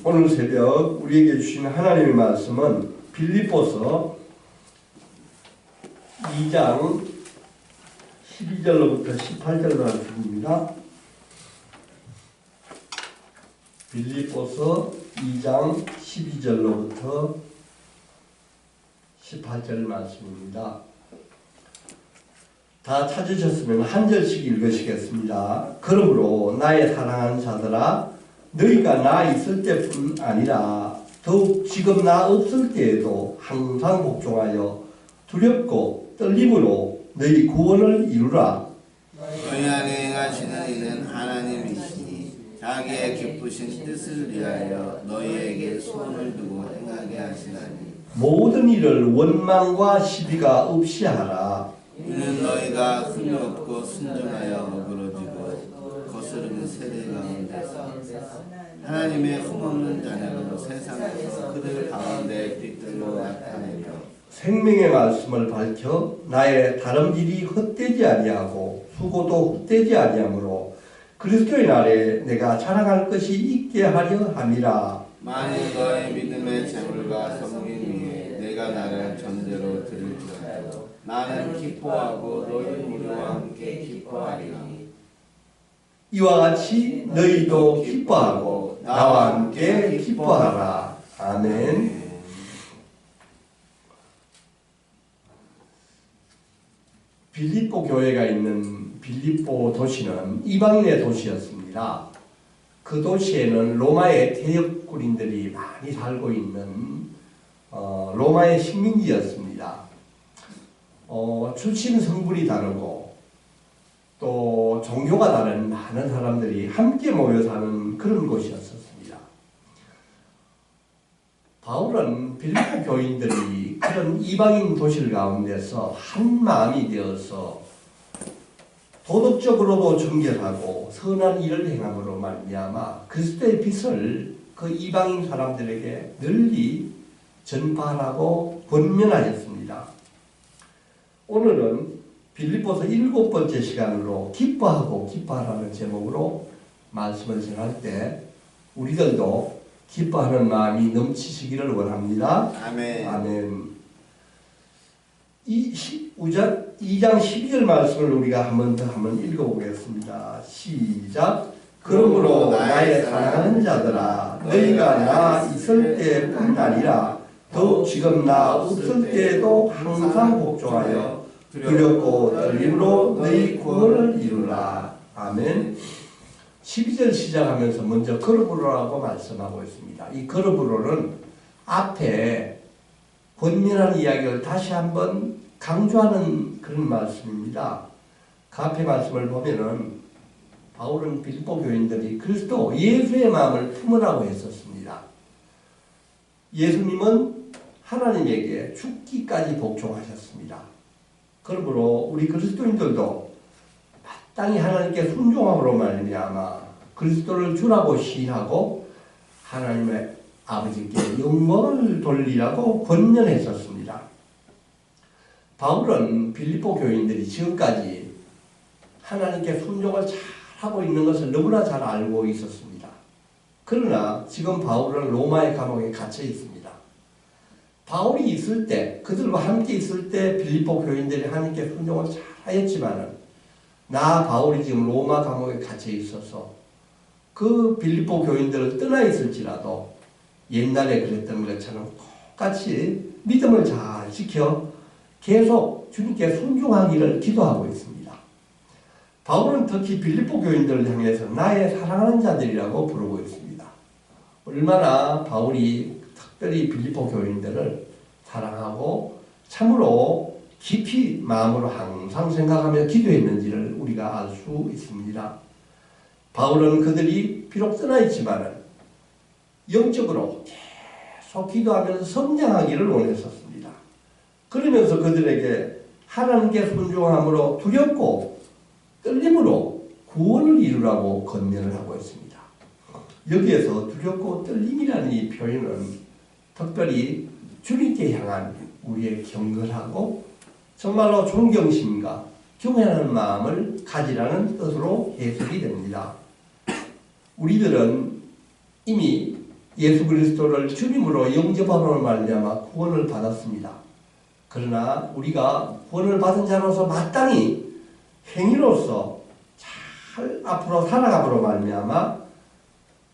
오늘 새벽 우리에게 주신 하나님의 말씀은 빌립보서 2장 12절로부터 18절 말씀입니다. 빌립보서 2장 12절로부터 18절 말씀입니다. 다 찾으셨으면 한 절씩 읽으시겠습니다. 그러므로 나의 사랑하는 자들아, 너희가 나 있을 때뿐 아니라 더욱 지금 나 없을 때에도 항상 복종하여 두렵고 떨림으로 너희 구원을 이루라. 너희 안에 행하시는 이는 하나님이시니 자기의 기쁘신 뜻을 위하여 너희에게 소원을 두고 행하게 하시나니 모든 일을 원망과 시비가 없이 하라. 이는 너희가 흠이 없고 순전하여 어그러지고 거스르는 세대 가운데서 하나님의 흠없는 자녀로 세상에서 그들 가운데 빛들로 나타내며 생명의 말씀을 밝혀 나의 다름질이 헛되지 아니하고 수고도 헛되지 아니하므로 그리스도의 날에 내가 자랑할 것이 있게 하려 함이라. 만일 너의 믿음의 재물과 섬김 위에 내가 나를 전제로 드릴지라도 나는 기뻐하고 너희 무리와 함께 기뻐하리라. 이와 같이 너희도 기뻐하고 나와 함께 기뻐하라. 아멘. 빌립보 교회가 있는 빌립보 도시는 이방인의 도시였습니다. 그 도시에는 로마의 퇴역군인들이 많이 살고 있는 로마의 식민지였습니다. 출신 성분이 다르고 또 종교가 다른 많은 사람들이 함께 모여 사는 그런 곳이었습니다. 바울은 빌립보 교인들이 그런 이방인 도시를 가운데서 한 마음이 되어서 도덕적으로도 정결하고 선한 일을 행함으로 말미암아 그리스도의 빛을 그 이방인 사람들에게 널리 전파하라고 권면하였습니다. 오늘은 빌립보서 7번째 시간으로 기뻐하고 기뻐하라는 제목으로 말씀을 전할 때 우리들도 기뻐하는 마음이 넘치시기를 원합니다. 아멘. 아멘. 2장 12절 말씀을 우리가 한 번 더 읽어보겠습니다. 시작. 그러므로 나의 사랑하는 자들아, 너희가 나 있을 때뿐 아니라 더욱 지금 나 없을 때에도 항상 복종하여 두렵고 떨림으로 너희 구원을 이루라. 아멘. 12절 시작하면서 먼저 그러므로라고 말씀하고 있습니다. 이 그러므로는 앞에 권면하는 이야기를 다시 한번 강조하는 그런 말씀입니다. 그 앞에 말씀을 보면은 바울은 빌립보 교인들이 그리스도 예수의 마음을 품으라고 했었습니다. 예수님은 하나님에게 죽기까지 복종하셨습니다. 그러므로 우리 그리스도인들도 마땅히 하나님께 순종함으로 말미암아 그리스도를 주라고 시인하고 하나님의 아버지께 영광을 돌리라고 권면했었습니다. 바울은 빌립보 교인들이 지금까지 하나님께 순종을 잘하고 있는 것을 너무나 잘 알고 있었습니다. 그러나 지금 바울은 로마의 감옥에 갇혀 있습니다. 바울이 있을 때, 그들과 함께 있을 때 빌립보 교인들이 하나님께 순종을 잘하였지만은 나 바울이 지금 로마 감옥에 갇혀 있어서 그 빌립보 교인들을 떠나 있을지라도 옛날에 그랬던 것처럼 똑같이 믿음을 잘 지켜 계속 주님께 순종하기를 기도하고 있습니다. 바울은 특히 빌립보 교인들을 향해서 나의 사랑하는 자들이라고 부르고 있습니다. 얼마나 바울이 특별히 빌립보 교인들을 사랑하고 참으로 깊이 마음으로 항상 생각하며 기도했는지를 우리가 알 수 있습니다. 바울은 그들이 비록 떠나 있지만 영적으로 계속 기도하면서 성장하기를 원했었습니다. 그러면서 그들에게 하나님께 순종함으로 두렵고 떨림으로 구원을 이루라고 권면을 하고 있습니다. 여기에서 두렵고 떨림이라는 이 표현은 특별히 주님께 향한 우리의 경건하고 정말로 존경심과 경외하는 마음을 가지라는 뜻으로 해석이 됩니다. 우리들은 이미 예수 그리스도를 주님으로 영접함으로 말미암아 구원을 받았습니다. 그러나 우리가 구원을 받은 자로서 마땅히 행위로서 잘 앞으로 살아감으로 말미암아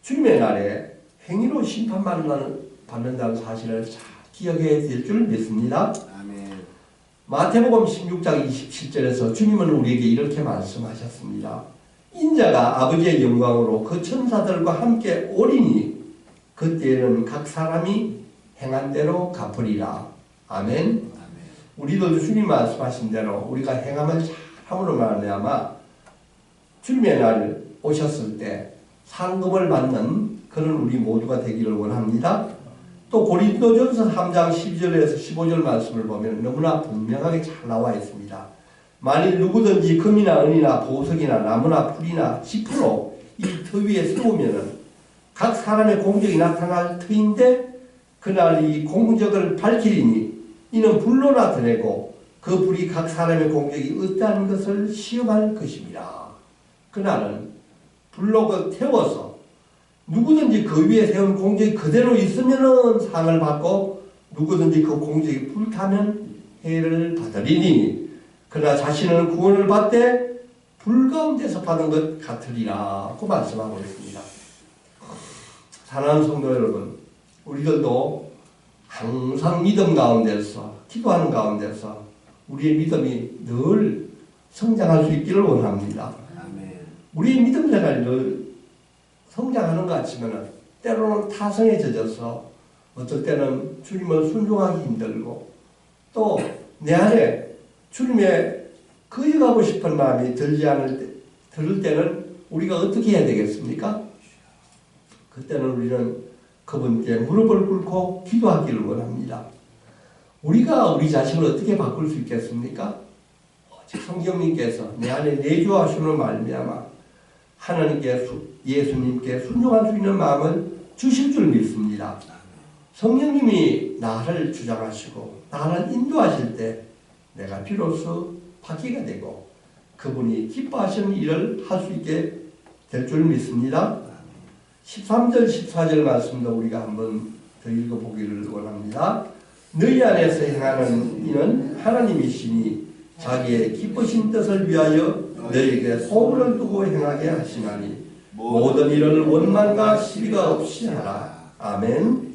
주님의 날에 행위로 심판받는다는 사실을 잘 기억해야 될 줄 믿습니다. 아멘. 마태복음 16장 27절에서 주님은 우리에게 이렇게 말씀하셨습니다. 인자가 아버지의 영광으로 그 천사들과 함께 오리니 그때에는 각 사람이 행한 대로 갚으리라. 아멘. 아멘. 우리도 주님 말씀하신 대로 우리가 행함을 잘함으로 말미암아 주님의 날 오셨을 때 상급을 받는 그런 우리 모두가 되기를 원합니다. 또 고린도전서 3장 12절에서 15절 말씀을 보면 너무나 분명하게 잘 나와 있습니다. 만일 누구든지 금이나 은이나 보석이나 나무나 풀이나 지푸로 이 터 위에 세우면은 각 사람의 공적이 나타날 터인데 그날 이 공적을 밝히리니 이는 불로 나타내고 그 불이 각 사람의 공적이 어떠한 것을 시험할 것입니다. 그날은 불로 태워서 누구든지 그 위에 세운 공적이 그대로 있으면은 상을 받고 누구든지 그 공적이 불타면 해를 받으리니 그러나 자신은 구원을 받되 불 가운데서 받은 것 같으리라고 말씀하고 있습니다. 사랑하는 성도 여러분, 우리들도 항상 믿음 가운데서 기도하는 가운데서 우리의 믿음이 늘 성장할 수 있기를 원합니다. 아멘. 우리의 믿음 생활이 늘 성장하는 것 같지만 때로는 타성에 젖어서 어떨 때는 주님을 순종하기 힘들고 또 내 안에 주님의 거역하고 싶은 마음이 들을 때는 우리가 어떻게 해야 되겠습니까? 그때는 우리는 그분께 무릎을 꿇고 기도하기를 원합니다. 우리가 우리 자신을 어떻게 바꿀 수 있겠습니까? 오직 성경님께서 내 안에 내주하시는 말미암아 하나님께 예수님께 순종할 수 있는 마음을 주실 줄 믿습니다. 성령님이 나를 주장하시고 나를 인도하실 때 내가 비로소 바뀌게 되고 그분이 기뻐하시는 일을 할 수 있게 될 줄 믿습니다. 13절 14절 말씀도 우리가 한번 더 읽어보기를 원합니다. 너희 안에서 행하는 이는 하나님이시니 자기의 기쁘신 뜻을 위하여 너희에게 소원을 두고 행하게 하시나니 모든 일을 원망과 시비가 없이 하라. 아멘.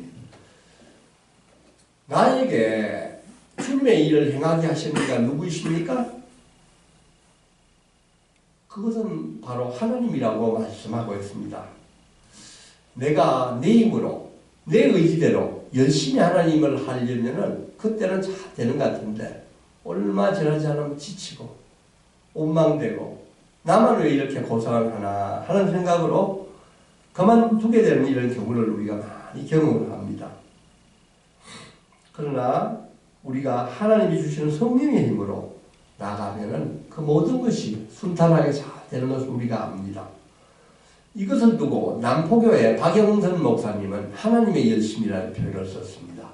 나에게 주님의 일을 행하게 하시는 이가 누구이십니까? 그것은 바로 하나님이라고 말씀하고 있습니다. 내가 내 힘으로 내 의지대로 열심히 하나님을 하려면은 그때는 잘 되는 것 같은데 얼마 지나지 않으면 지치고 원망되고 나만 왜 이렇게 고생을 하나 하는 생각으로 그만두게 되는 이런 경우를 우리가 많이 경험을 합니다. 그러나 우리가 하나님이 주시는 성령의 힘으로 나가면은 그 모든 것이 순탄하게 잘 되는 것을 우리가 압니다. 이것을 두고 남포교회 박영선 목사님은 하나님의 열심이라는 표현을 썼습니다.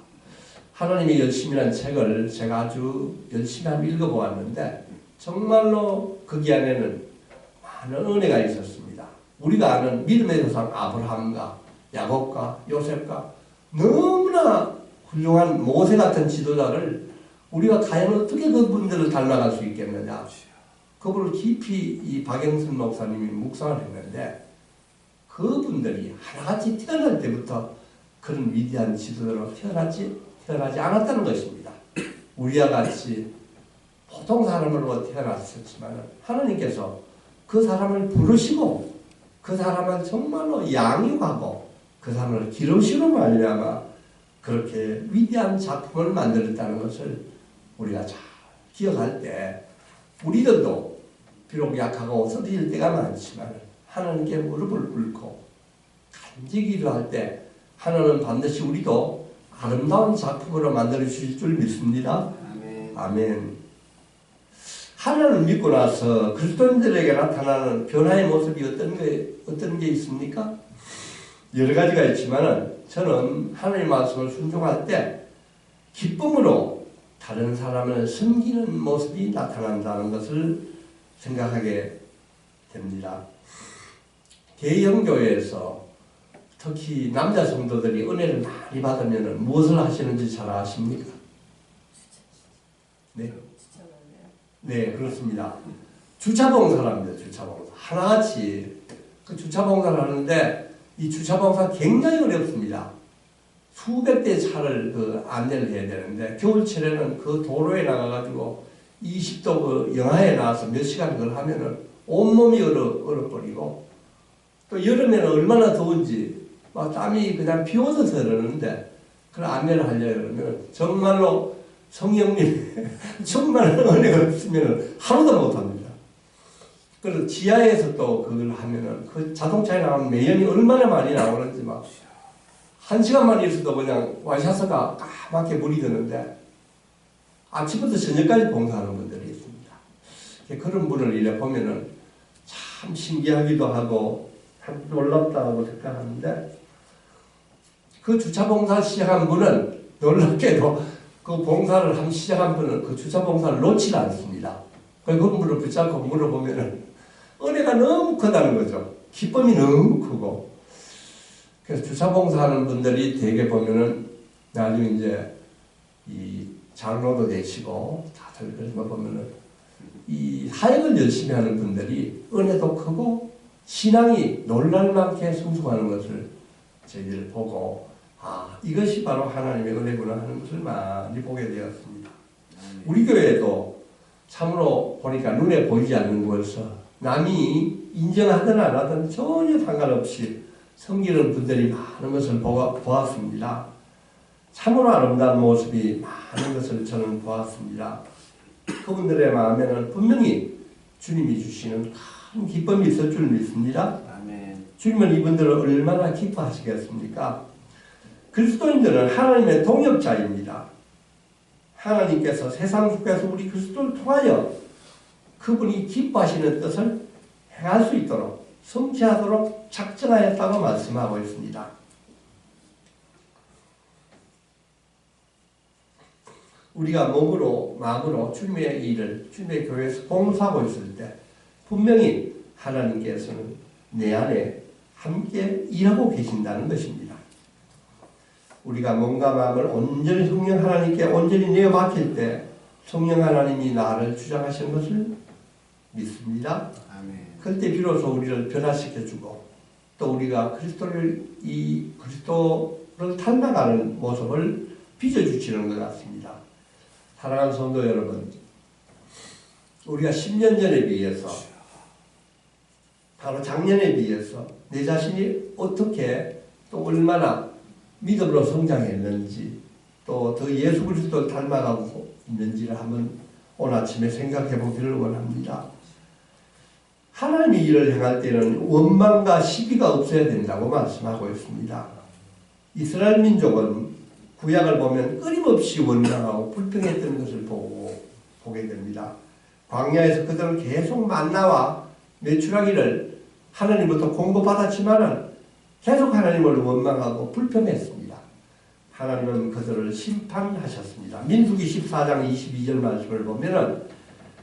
하나님의 열심이라는 책을 제가 아주 열심히 한번 읽어보았는데 정말로 거기 안에는 많은 은혜가 있었습니다. 우리가 아는 믿음의 조상 아브라함과 야곱과 요셉과 너무나 훌륭한 모세 같은 지도자를 우리가 과연 어떻게 그분들을 닮아갈 수 있겠느냐. 그분을 깊이 이 박영순 목사님이 묵상을 했는데 그분들이 하나같이 태어날 때부터 그런 위대한 지도자로 태어나지 않았다는 것입니다. 우리와 같이 보통 사람으로 태어났었지만 하나님께서 그 사람을 부르시고 그 사람을 정말로 양육하고 그 사람을 기르시로 말미암아 그렇게 위대한 작품을 만들었다는 것을 우리가 잘 기억할 때 우리들도 비록 약하고 쓰러질 때가 많지만 하나님께 무릎을 꿇고 간절히 기도할 때 하나님은 반드시 우리도 아름다운 작품으로 만들어 주실 줄 믿습니다. 아멘. 아멘. 하나님을 믿고 나서 그리스도인들에게 나타나는 변화의 모습이 어떤 게 있습니까? 여러 가지가 있지만 저는 하나님의 말씀을 순종할 때 기쁨으로 다른 사람을 섬기는 모습이 나타난다는 것을 생각하게 됩니다. 대형교회에서 특히 남자 성도들이 은혜를 많이 받으면 무엇을 하시는지 잘 아십니까? 네. 네, 그렇습니다. 주차봉사를 합니다. 주차봉사. 하나같이 그 주차봉사를 하는데 이 주차봉사 굉장히 어렵습니다. 수백 대의 차를 안내를 해야 되는데 겨울철에는 그 도로에 나가가지고 20도 그 영하에 나와서 몇 시간 그걸 하면은 온몸이 얼어버리고 또 여름에는 얼마나 더운지 막 땀이 그냥 비오듯 흐르는데 그걸 안내를 하려고 그러면 정말로 성령님 정말 은혜가 없으면 하루도 못합니다. 그래서 지하에서 또 그걸 하면은 그 자동차에 나오는 매연이 얼마나 많이 나오는지 막 1시간만 있어도 그냥 와이셔츠가 까맣게 물이 드는데 아침부터 저녁까지 봉사하는 분들이 있습니다. 그런 분을 이래 보면은 참 신기하기도 하고 참 놀랍다고 생각하는데 그 주차 봉사 시작한 분은 놀랍게도 그 봉사를 시작한 분은 그 주차 봉사를 놓지 않습니다. 그 분을 붙잡고 물어보면은 은혜가 너무 크다는 거죠. 기쁨이 너무 크고. 그래서 주차 봉사하는 분들이 대개 보면은 나중에 이제 이 장로도 되시고 다들 그런 거 보면은 이 사역을 열심히 하는 분들이 은혜도 크고 신앙이 놀랄만큼 성숙하는 것을 저희들 보고 이것이 바로 하나님의 은혜구나 하는 것을 많이 보게 되었습니다. 우리 교회도 참으로 보니까 눈에 보이지 않는 곳에서 남이 인정하든 안 하든 전혀 상관없이 섬기는 분들이 많은 것을 보았습니다. 참으로 아름다운 모습이 많은 것을 저는 보았습니다. 그분들의 마음에는 분명히 주님이 주시는 큰 기쁨이 있을 줄 믿습니다. 아멘. 주님은 이분들을 얼마나 기뻐하시겠습니까? 그리스도인들은 하나님의 동역자입니다. 하나님께서 세상 속에서 우리 그리스도를 통하여 그분이 기뻐하시는 뜻을 행할 수 있도록 성취하도록 작정하였다고 말씀하고 있습니다. 우리가 몸으로 마음으로 주님의 일을 주님의 교회에서 봉사하고 있을 때 분명히 하나님께서는 내 안에 함께 일하고 계신다는 것입니다. 우리가 몸과 마음을 온전히 성령 하나님께 온전히 내어 맡길 때 성령 하나님이 나를 주장하시는 것을 믿습니다. 아멘. 그때 비로소 우리를 변화시켜주고 또 우리가 그리스도를 닮아가는 모습을 빚어주시는 것 같습니다. 사랑하는 성도 여러분, 우리가 10년 전에 비해서 바로 작년에 비해서 내 자신이 어떻게 또 얼마나 믿음으로 성장했는지 또 더 예수 그리스도를 닮아가고 있는지를 한번 오늘 아침에 생각해 보기를 원합니다. 하나님의 일을 행할 때는 원망과 시비가 없어야 된다고 말씀하고 있습니다. 이스라엘 민족은 구약을 보면 끊임없이 원망하고 불평했던 것을 보게 됩니다. 광야에서 그들은 계속 만나와 메추라기를 하나님부터 공급받았지만은 계속 하나님을 원망하고 불평했습니다. 하나님은 그들을 심판하셨습니다. 민수기 14장 22절 말씀을 보면은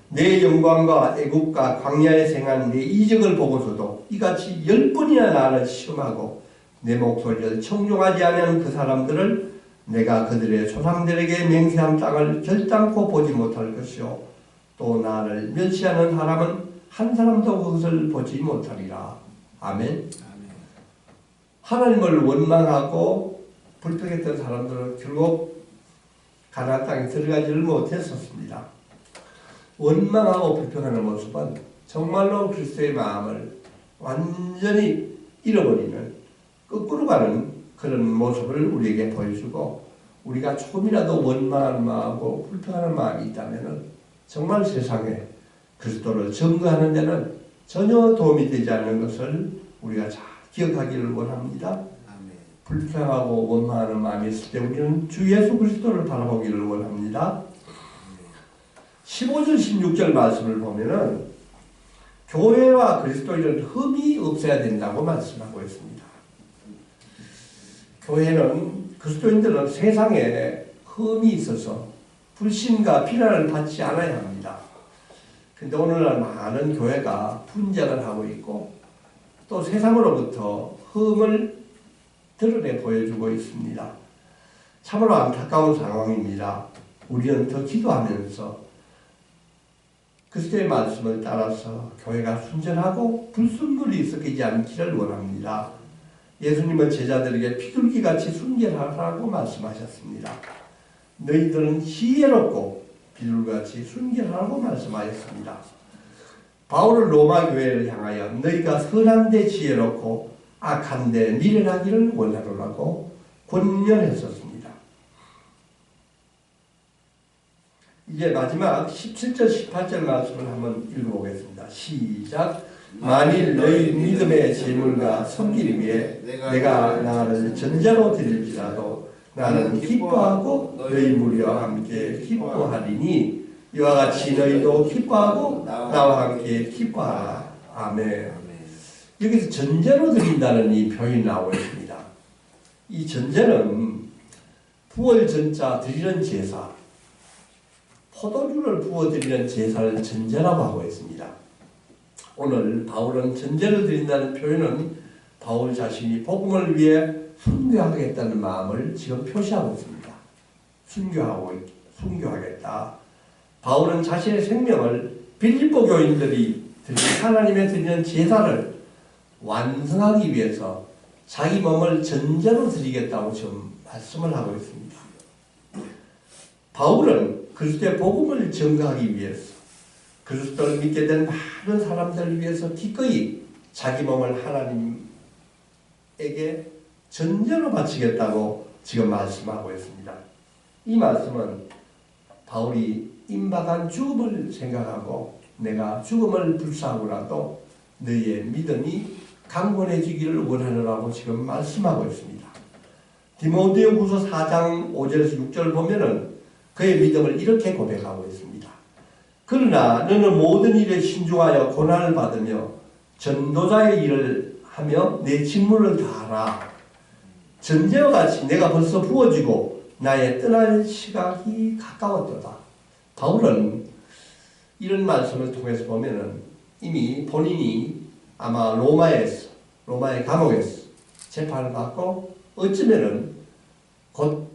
내 영광과 애국과 광야에 생한 내 이적을 보고서도 이같이 10번이나 나를 시험하고 내 목소리를 청종하지 않은 그 사람들을 내가 그들의 조상들에게 맹세한 땅을 결단코 보지 못할 것이요 또 나를 멸시하는 사람은 한 사람도 그것을 보지 못하리라. 아멘. 하나님을 원망하고 불평했던 사람들은 결국 가나안 땅에 들어가지를 못했었습니다. 원망하고 불평하는 모습은 정말로 그리스도의 마음을 완전히 잃어버리는 거꾸로 가는 그런 모습을 우리에게 보여주고 우리가 조금이라도 원망하는 마음하고 불평하는 마음이 있다면 정말 세상에 그리스도를 증거하는 데는 전혀 도움이 되지 않는 것을 우리가 잘 기억하기를 원합니다. 불평하고 원망하는 마음이 있을 때 우리는 주 예수 그리스도를 바라보기를 원합니다. 15절 16절 말씀을 보면은 교회와 그리스도인은 흠이 없어야 된다고 말씀하고 있습니다. 교회는 그리스도인들은 세상에 흠이 있어서 불신과 비난을 받지 않아야 합니다. 근데 오늘날 많은 교회가 분쟁을 하고 있고 또 세상으로부터 흠을 드러내 보여주고 있습니다. 참으로 안타까운 상황입니다. 우리는 더 기도하면서 그리스도의 말씀을 따라서 교회가 순전하고 불순물이 섞이지 않기를 원합니다. 예수님은 제자들에게 비둘기같이 순결하라고 말씀하셨습니다. 너희들은 지혜롭고 비둘기같이 순결하라고 말씀하셨습니다. 바울은 로마 교회를 향하여 너희가 선한데 지혜롭고 악한데 미련하기를 원하노라고 권면했었습니다. 이제 마지막 17절 18절 말씀을 한번 읽어보겠습니다. 시작. 만일 너희 믿음의 재물과 섬기기 위해 내가 나를 전자로 드릴지라도 나는 기뻐하고 너희 무리와 함께 기뻐하리니 이와 같이 너희도 기뻐하고 나와 함께 기뻐하라. 아멘. 여기서 전제로 드린다는 이 표현이 나오고 있습니다. 이 전제는 부월 전자 드리는 제사, 포도주를 부어드리는 제사를 전제라고 하고 있습니다. 오늘 바울은 전제를 드린다는 표현은 바울 자신이 복음을 위해 순교하겠다는 마음을 지금 표시하고 있습니다. 순교하겠다. 바울은 자신의 생명을 빌립보 교인들이 하나님의 드리는 제사를 완성하기 위해서 자기 몸을 전제로 드리겠다고 지금 말씀을 하고 있습니다. 바울은 그리스도의 복음을 증거하기 위해서 그리스도를 믿게 된 많은 사람들을 위해서 기꺼이 자기 몸을 하나님에게 전제로 바치겠다고 지금 말씀하고 있습니다. 이 말씀은 바울이 임박한 죽음을 생각하고 내가 죽음을 불사하고라도 너희의 믿음이 강건해지기를 원하노라고 지금 말씀하고 있습니다. 디모데후서 4장 5절에서 6절 보면은 그의 믿음을 이렇게 고백하고 있습니다. 그러나 너는 모든 일에 신중하여 고난을 받으며 전도자의 일을 하며 내 직무를 다하라. 전제와 같이 내가 벌써 부어지고 나의 떠날 시각이 가까웠도다. 바울은 이런 말씀을 통해서 보면은 이미 본인이 아마 로마의 감옥에서 재판을 받고 어쩌면은 곧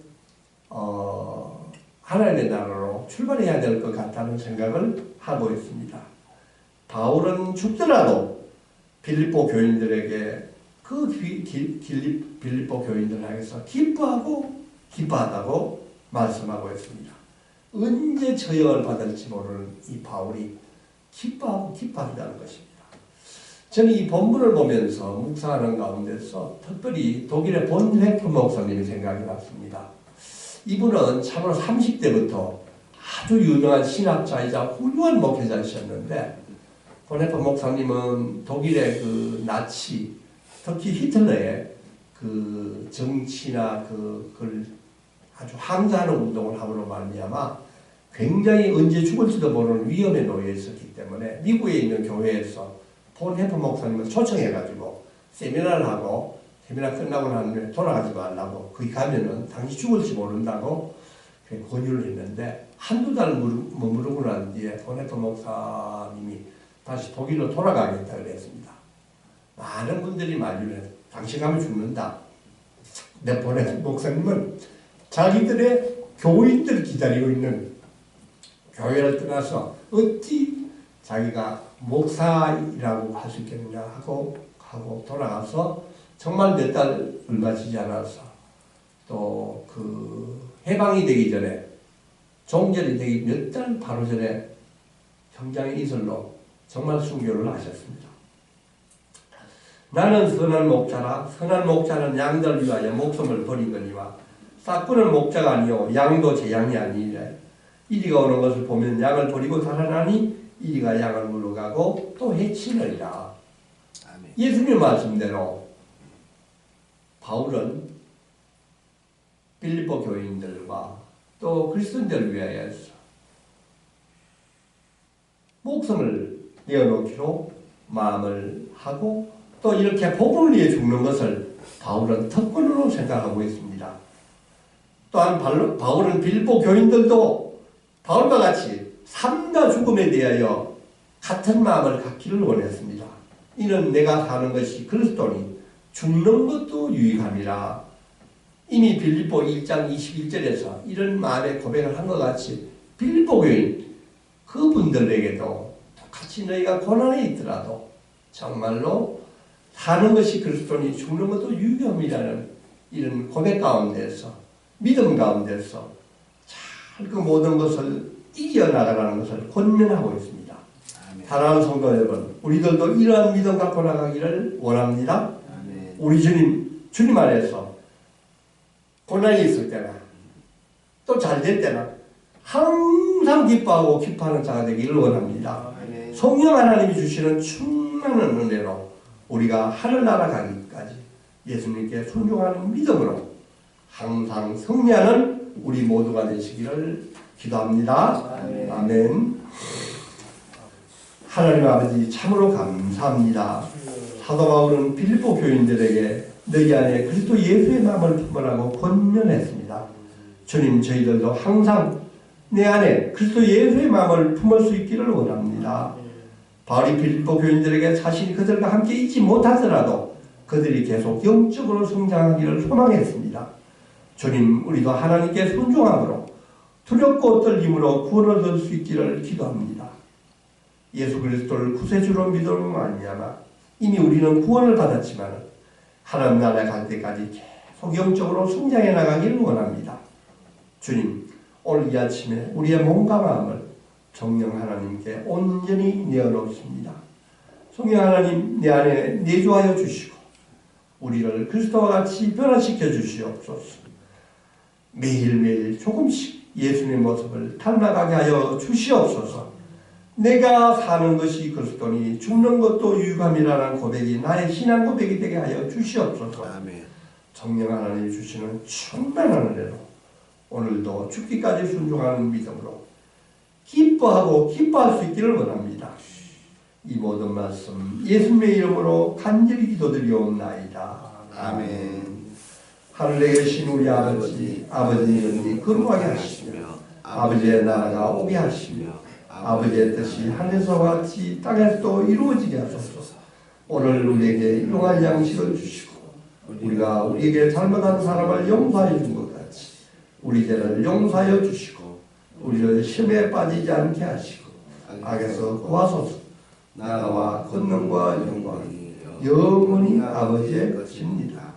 하나님의 나라로 출발해야 될 것 같다는 생각을 하고 있습니다. 바울은 죽더라도 빌립보 교인들에게 그 빌립보 교인들 향해서 기뻐하다고 말씀하고 있습니다. 언제 처형을 받을지 모르는 이 바울이 기뻐한다는 것입니다. 저는 이 본문을 보면서 묵상하는 가운데서 특별히 독일의 본헤프 목사님이 생각이 났습니다. 이분은 참으로 30대부터 아주 유명한 신학자이자 훌륭한 목회자이셨는데 본헤프 목사님은 독일의 그 나치, 특히 히틀러의 그 정치나 그걸 아주 항사하는 운동을 함으로 말미암아 굉장히 언제 죽을지도 모르는 위험에 놓여 있었기 때문에 미국에 있는 교회에서 폰 해퍼 목사님을 초청해가지고 세미나를 하고 세미나 끝나고 나면 돌아가지 말라고 거기 가면은 당시 죽을지 모른다고 권유를 했는데 한두 달 머무르고 난 뒤에 폰 해퍼 목사님이 다시 독일로 돌아가겠다 그랬습니다. 많은 분들이 말리를 해서 당신 가면 죽는다. 근데 폰 해퍼 목사님은 자기들의 교인들을 기다리고 있는 교회를 떠나서 어찌 자기가 목사이라고 할 수 있겠느냐 하고 돌아가서 정말 몇 달 얼마 지지 않아서 또 그 해방이 되기 전에 종결이 되기 몇 달 바로 전에 현장의 이슬로 정말 순교를 하셨습니다. 나는 선한 목자라 선한 목자는 양들 위하여 목숨을 버리거니와 싹구는 목자가 아니요 양도 제 양이 아니니라. 이리가 오는 것을 보면 양을 버리고 달아나니 이리가 양을 물어가고 또 해치느니라. 예수님 말씀대로 바울은 빌립보 교인들과 또 그리스도인들을 위하여서 목숨을 내어놓기로 마음을 하고 또 이렇게 복음을 위해 죽는 것을 바울은 특권으로 생각하고 있습니다. 또한 바울은 빌립보 교인들도 바울과 같이 삶과 죽음에 대하여 같은 마음을 갖기를 원했습니다. 이는 내가 사는 것이 그리스도니 죽는 것도 유익함이라. 이미 빌립보 1장 21절에서 이런 마음의 고백을 한 것 같이 빌립보 교인 그분들에게도 똑같이 너희가 고난에 있더라도 정말로 사는 것이 그리스도니 죽는 것도 유익함이라는 이런 고백 가운데서 믿음 가운데서 잘 그 모든 것을 이겨나가라는 것을 권면하고 있습니다. 사랑하는 성도 여러분, 우리들도 이러한 믿음 갖고 나가기를 원합니다. 아멘. 우리 주님 안에서 고난이 있을 때나 또 잘 될 때나 항상 기뻐하고 기뻐하는 자가 되기를 원합니다. 아멘. 성령 하나님이 주시는 충만한 은혜로 우리가 하늘나라 가기까지 예수님께 순종하는 믿음으로 항상 승리하는 우리 모두가 되시기를 기도합니다. 아멘. 아멘. 하나님 아버지 참으로 감사합니다. 사도 바울은 빌립보 교인들에게 너희 안에 그리스도 예수의 마음을 품으라고 권면했습니다. 주님, 저희들도 항상 내 안에 그리스도 예수의 마음을 품을 수 있기를 원합니다. 바울이 빌립보 교인들에게 자신이 그들과 함께 있지 못하더라도 그들이 계속 영적으로 성장하기를 소망했습니다. 주님, 우리도 하나님께 순종함으로 두렵고 떨림으로 구원을 얻을 수 있기를 기도합니다. 예수 그리스도를 구세주로 믿음으로 말미암아 이미 우리는 구원을 받았지만 하나님 나라에 갈 때까지 계속 영적으로 성장해 나가기를 원합니다. 주님, 오늘 이 아침에 우리의 몸과 마음을 성령 하나님께 온전히 내어놓습니다. 성령 하나님 내 안에 내주하여 주시고 우리를 그리스도와 같이 변화시켜 주시옵소서. 매일매일 조금씩 예수님의 모습을 닮아가게 하여 주시옵소서. 내가 사는 것이 그리스도니 죽는 것도 유익함이라는 고백이 나의 신앙 고백이 되게 하여 주시옵소서. 아멘. 성령 하나님 주시는 충만한 은혜로 오늘도 죽기까지 순종하는 믿음으로 기뻐하고 기뻐할 수 있기를 원합니다. 이 모든 말씀 예수님의 이름으로 간절히 기도드리옵나이다. 아멘. 하늘에 계신 우리 아버지, 아버지의 은혜 거룩하게 하시며 아버지의 나라가 오게 하시며 아버지의 뜻이 하늘에서와 같이 땅에서도 이루어지게 하소서. 오늘 우리에게 일용할 양식을 주시고 우리가 우리에게 잘못한 사람을 용서하여 준 것 같이 우리 죄를 용서하여 주시고 우리를 시험에 빠지지 않게 하시고 악에서 구하소서. 나라와 권능과 영광이 영원히 아버지의 것입니다.